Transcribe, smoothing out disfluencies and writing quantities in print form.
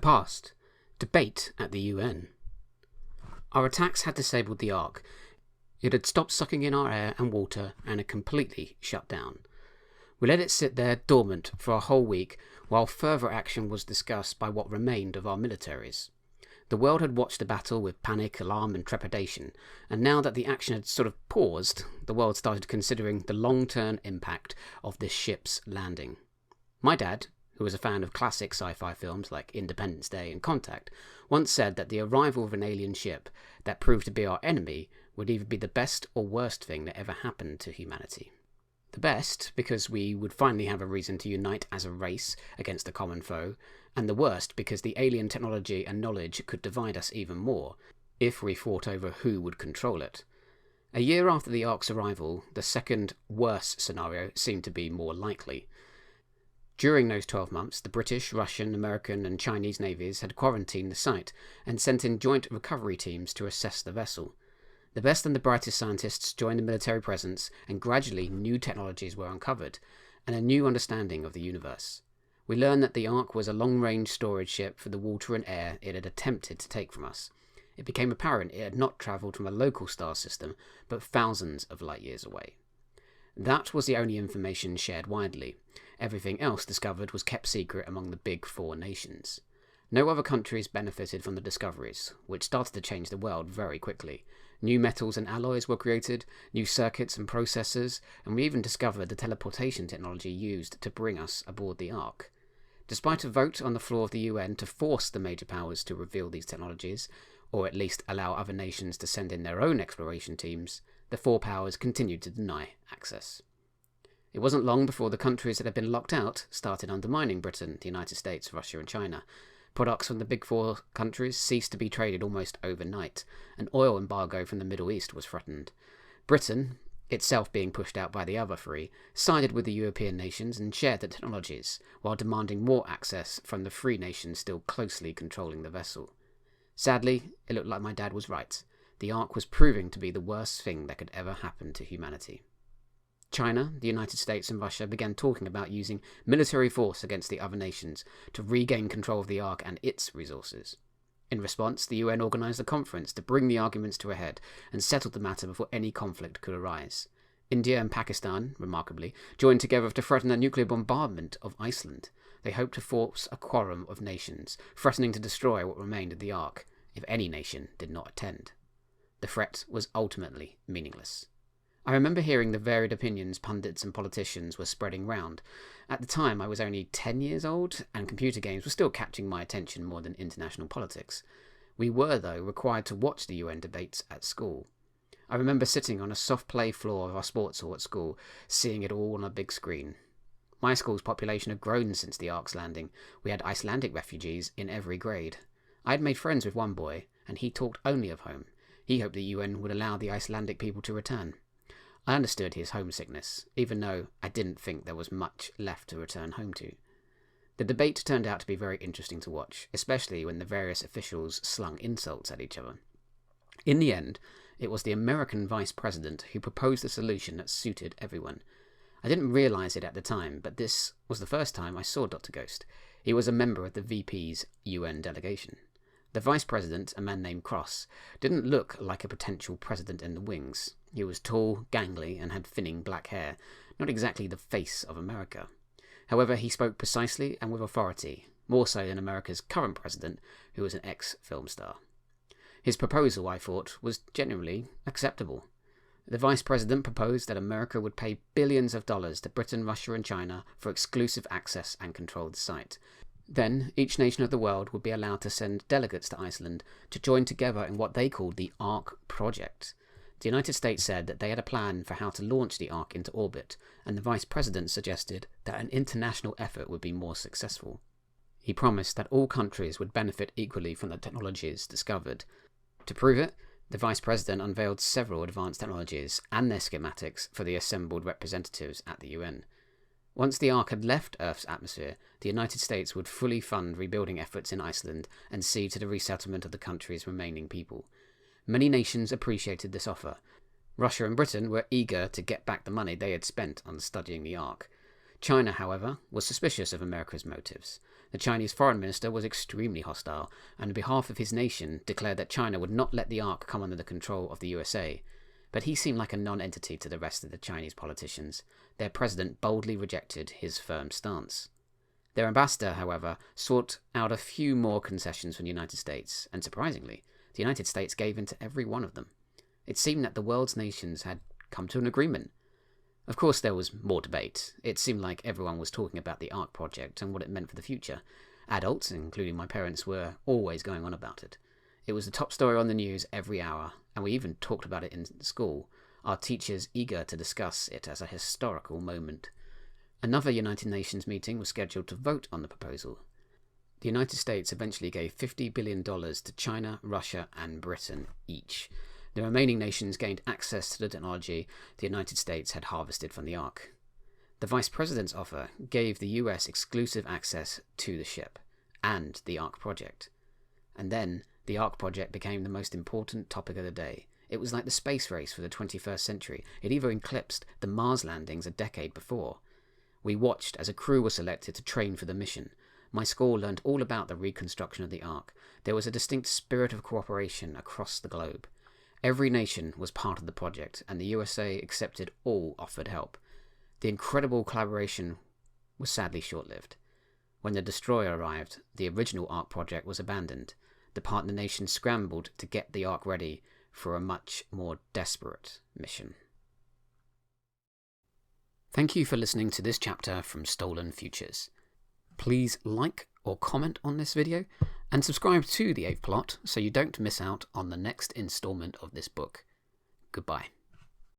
past. Debate at the UN. Our attacks had disabled the Ark. It had stopped sucking in our air and water and had completely shut down. We let it sit there dormant for a whole week while further action was discussed by what remained of our militaries. The world had watched the battle with panic, alarm and trepidation, and now that the action had sort of paused, the world started considering the long-term impact of this ship's landing. My dad, who was a fan of classic sci-fi films like Independence Day and Contact, once said that the arrival of an alien ship that proved to be our enemy would either be the best or worst thing that ever happened to humanity. The best, because we would finally have a reason to unite as a race against a common foe, and the worst because the alien technology and knowledge could divide us even more, if we fought over who would control it. A year after the Ark's arrival, the second, worse scenario seemed to be more likely. During those 12 months, the British, Russian, American and Chinese navies had quarantined the site and sent in joint recovery teams to assess the vessel. The best and the brightest scientists joined the military presence, and gradually new technologies were uncovered, and a new understanding of the universe. We learned that the Ark was a long-range storage ship for the water and air it had attempted to take from us. It became apparent it had not travelled from a local star system, but thousands of light years away. That was the only information shared widely. Everything else discovered was kept secret among the big four nations. No other countries benefited from the discoveries, which started to change the world very quickly. New metals and alloys were created, new circuits and processors, and we even discovered the teleportation technology used to bring us aboard the Ark. Despite a vote on the floor of the UN to force the major powers to reveal these technologies, or at least allow other nations to send in their own exploration teams, the four powers continued to deny access. It wasn't long before the countries that had been locked out started undermining Britain, the United States, Russia and China. Products from the big four countries ceased to be traded almost overnight. An oil embargo from the Middle East was threatened. Britain, itself being pushed out by the other three, sided with the European nations and shared the technologies, while demanding more access from the free nations still closely controlling the vessel. Sadly, it looked like my dad was right. The Ark was proving to be the worst thing that could ever happen to humanity. China, the United States and Russia began talking about using military force against the other nations to regain control of the Ark and its resources. In response, the UN organised a conference to bring the arguments to a head and settle the matter before any conflict could arise. India and Pakistan, remarkably, joined together to threaten a nuclear bombardment of Iceland. They hoped to force a quorum of nations, threatening to destroy what remained of the Ark if any nation did not attend. The threat was ultimately meaningless. I remember hearing the varied opinions pundits and politicians were spreading round. At the time I was only 10 years old, and computer games were still catching my attention more than international politics. We were, though, required to watch the UN debates at school. I remember sitting on a soft play floor of our sports hall at school, seeing it all on a big screen. My school's population had grown since the Ark's landing. We had Icelandic refugees in every grade. I had made friends with one boy, and he talked only of home. He hoped the UN would allow the Icelandic people to return. I understood his homesickness, even though I didn't think there was much left to return home to. The debate turned out to be very interesting to watch, especially when the various officials slung insults at each other. In the end, it was the American Vice President who proposed a solution that suited everyone. I didn't realise it at the time, but this was the first time I saw Dr. Ghost. He was a member of the VP's UN delegation. The Vice President, a man named Cross, didn't look like a potential president in the wings. He was tall, gangly, and had thinning black hair, not exactly the face of America. However, he spoke precisely and with authority, more so than America's current president, who was an ex-film star. His proposal, I thought, was genuinely acceptable. The Vice President proposed that America would pay billions of dollars to Britain, Russia and China for exclusive access and control of the site. Then, each nation of the world would be allowed to send delegates to Iceland to join together in what they called the Ark Project. The United States said that they had a plan for how to launch the Ark into orbit, and the Vice President suggested that an international effort would be more successful. He promised that all countries would benefit equally from the technologies discovered. To prove it, the Vice President unveiled several advanced technologies and their schematics for the assembled representatives at the UN. Once the Ark had left Earth's atmosphere, the United States would fully fund rebuilding efforts in Iceland and see to the resettlement of the country's remaining people. Many nations appreciated this offer. Russia and Britain were eager to get back the money they had spent on studying the Ark. China, however, was suspicious of America's motives. The Chinese foreign minister was extremely hostile, and on behalf of his nation declared that China would not let the Ark come under the control of the USA. But he seemed like a non-entity to the rest of the Chinese politicians. Their president boldly rejected his firm stance. Their ambassador, however, sought out a few more concessions from the United States, and surprisingly, the United States gave in to every one of them. It seemed that the world's nations had come to an agreement. Of course, there was more debate. It seemed like everyone was talking about the Ark project and what it meant for the future. Adults, including my parents, were always going on about it. It was the top story on the news every hour, and we even talked about it in school, our teachers eager to discuss it as a historical moment. Another United Nations meeting was scheduled to vote on the proposal. The United States eventually gave $50 billion to China, Russia, and Britain each. The remaining nations gained access to the technology the United States had harvested from the Ark. The Vice President's offer gave the US exclusive access to the ship and the Ark project. And then, the Ark project became the most important topic of the day. It was like the space race for the 21st century. It even eclipsed the Mars landings a decade before. We watched as a crew was selected to train for the mission. My school learned all about the reconstruction of the Ark. There was a distinct spirit of cooperation across the globe. Every nation was part of the project, and the USA accepted all offered help. The incredible collaboration was sadly short-lived. When the destroyer arrived, the original Ark project was abandoned. The partner nations scrambled to get the Ark ready for a much more desperate mission. Thank you for listening to this chapter from Stolen Futures. Please like or comment on this video, and subscribe to The Eighth Plot so you don't miss out on the next installment of this book. Goodbye.